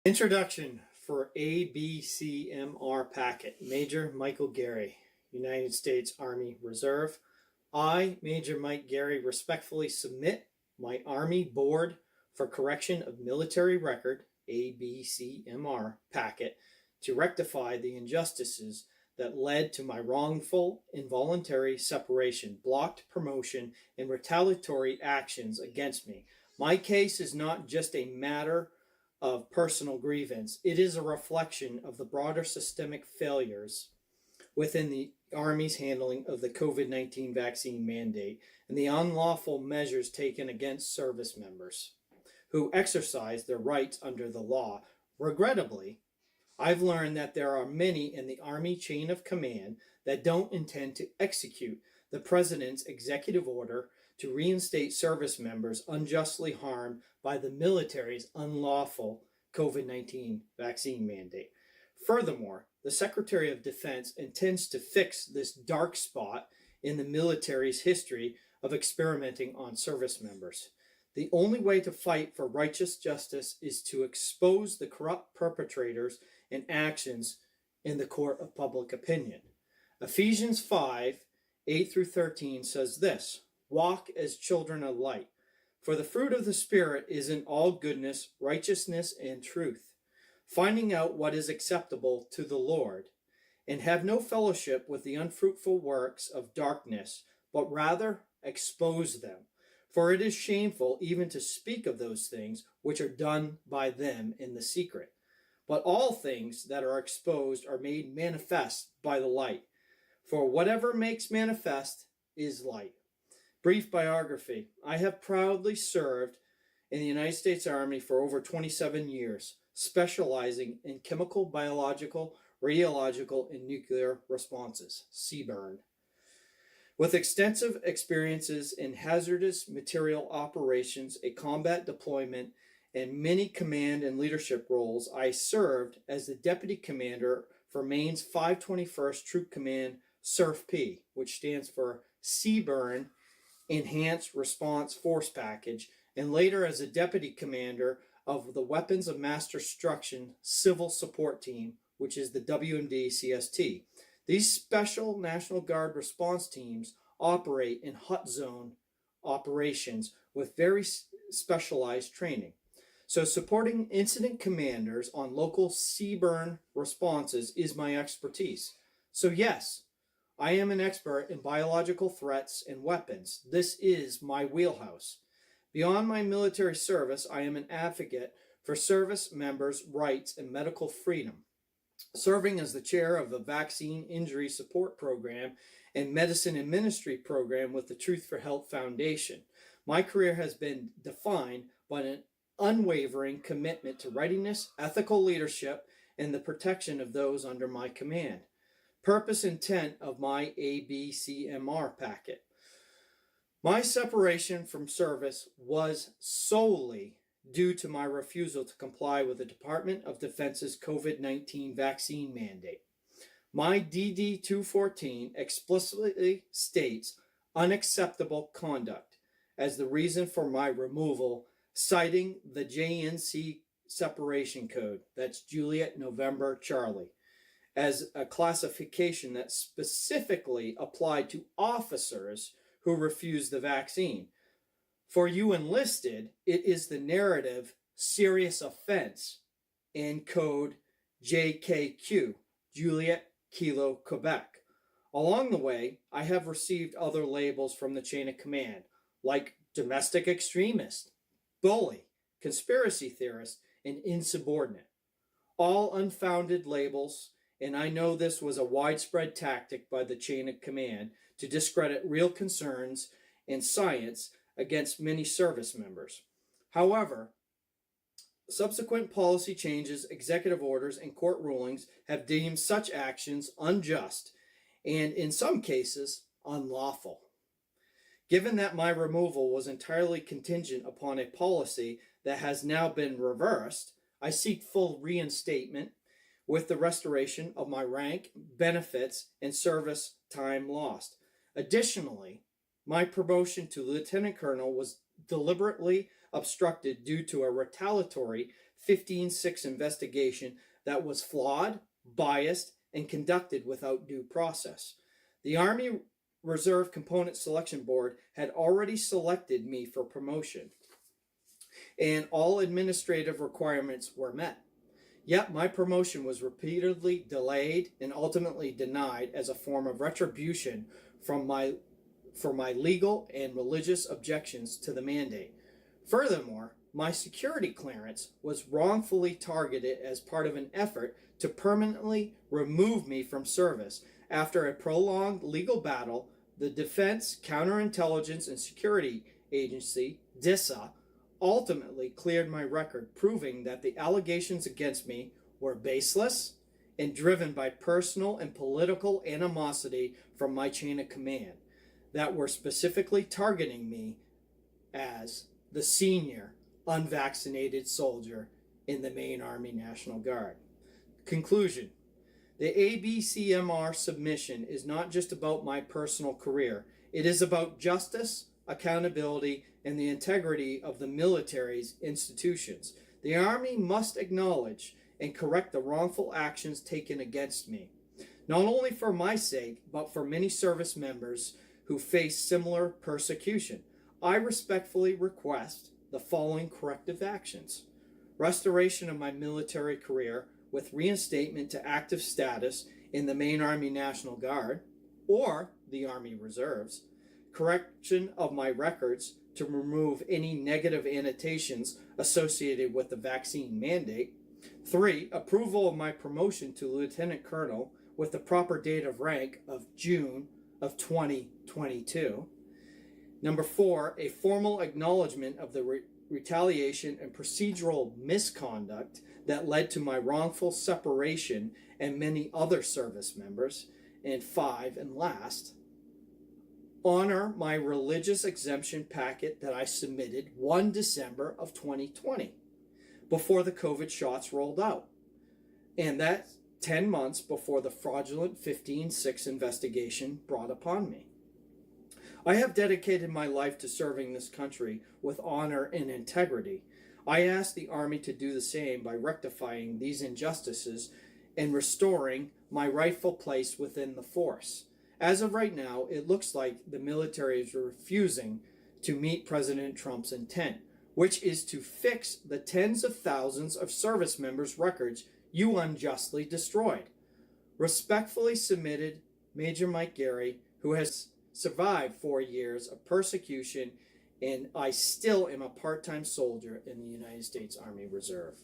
Introduction for ABCMR Packet. Major Michael Gary, United States Army Reserve. I, Major Mike Gary, respectfully submit my Army Board for Correction of Military Record, ABCMR Packet, to rectify the injustices that led to my wrongful involuntary separation, blocked promotion, and retaliatory actions against me. My case is not just a matter of personal grievance. It is a reflection of the broader systemic failures within the Army's handling of the COVID-19 vaccine mandate and the unlawful measures taken against service members who exercise their rights under the law. Regrettably, I've learned that there are many in the Army chain of command that don't intend to execute the President's executive order to reinstate service members unjustly harmed by the military's unlawful COVID-19 vaccine mandate. Furthermore, the Secretary of Defense intends to fix this dark spot in the military's history of experimenting on service members. The only way to fight for righteous justice is to expose the corrupt perpetrators and actions in the court of public opinion. Ephesians 5, 8 through 13 says this: walk as children of light, for the fruit of the Spirit is in all goodness, righteousness, and truth, finding out what is acceptable to the Lord, and have no fellowship with the unfruitful works of darkness, but rather expose them. For it is shameful even to speak of those things which are done by them in the secret. But all things that are exposed are made manifest by the light. For whatever makes manifest is light. Brief biography. I have proudly served in the United States Army for over 27 years, specializing in chemical, biological, radiological, and nuclear responses, CBRN. With extensive experiences in hazardous material operations, a combat deployment, and many command and leadership roles, I served as the Deputy Commander for Maine's 521st Troop Command SURF-P, which stands for CBRN Enhanced Response Force Package, and later as a Deputy Commander of the Weapons of Mass Destruction Civil Support Team, which is the WMD-CST. These special National Guard response teams operate in hot zone operations with very specialized training. So supporting incident commanders on local CBRN responses is my expertise. So yes, I am an expert in biological threats and weapons. This is my wheelhouse. Beyond my military service, I am an advocate for service members' rights and medical freedom, serving as the chair of the Vaccine Injury Support Program and Medicine and Ministry Program with the Truth for Health Foundation. My career has been defined by an unwavering commitment to readiness, ethical leadership, and the protection of those under my command. Purpose intent of my ABCMR packet. My separation from service was solely due to my refusal to comply with the Department of Defense's COVID-19 vaccine mandate. My DD-214 explicitly states unacceptable conduct as the reason for my removal, citing the JNC separation code, that's Juliet November Charlie, as a classification that specifically applied to officers who refused the vaccine. For you enlisted, it is the narrative serious offense in code JKQ, Juliet Kilo Quebec. Along the way, I have received other labels from the chain of command, like domestic extremist, bully, conspiracy theorist, and insubordinate. All unfounded labels, and I know this was a widespread tactic by the chain of command to discredit real concerns and science against many service members. However, subsequent policy changes, executive orders, and court rulings have deemed such actions unjust and, in some cases, unlawful. Given that my removal was entirely contingent upon a policy that has now been reversed, I seek full reinstatement with the restoration of my rank, benefits, and service time lost. Additionally, my promotion to lieutenant colonel was deliberately obstructed due to a retaliatory 15-6 investigation that was flawed, biased, and conducted without due process. The Army Reserve Component Selection Board had already selected me for promotion, and all administrative requirements were met. Yet my promotion was repeatedly delayed and ultimately denied as a form of retribution for my legal and religious objections to the mandate. Furthermore, my security clearance was wrongfully targeted as part of an effort to permanently remove me from service. After a prolonged legal battle, the Defense Counterintelligence and Security Agency, DISA, ultimately cleared my record, proving that the allegations against me were baseless and driven by personal and political animosity from my chain of command that were specifically targeting me as the senior unvaccinated soldier in the Maine Army National Guard. Conclusion: the ABCMR submission is not just about my personal career. It is about justice, accountability, and the integrity of the military's institutions. The Army must acknowledge and correct the wrongful actions taken against me, not only for my sake, but for many service members who face similar persecution. I respectfully request the following corrective actions: restoration of my military career with reinstatement to active status in the Maine Army National Guard or the Army Reserves, correction of my records to remove any negative annotations associated with the vaccine mandate. 3, approval of my promotion to Lieutenant Colonel with the proper date of rank of June of 2022. Number 4, a formal acknowledgement of the retaliation and procedural misconduct that led to my wrongful separation and many other service members. And 5, and last, honor my religious exemption packet that I submitted 1 December of 2020 before the COVID shots rolled out. And that's 10 months before the fraudulent 15-6 investigation brought upon me. I have dedicated my life to serving this country with honor and integrity. I ask the Army to do the same by rectifying these injustices and restoring my rightful place within the force. As of right now, it looks like the military is refusing to meet President Trump's intent, which is to fix the tens of thousands of service members' records you unjustly destroyed. Respectfully submitted, Major Mike Gary, who has survived 4 years of persecution, and I still am a part-time soldier in the United States Army Reserve.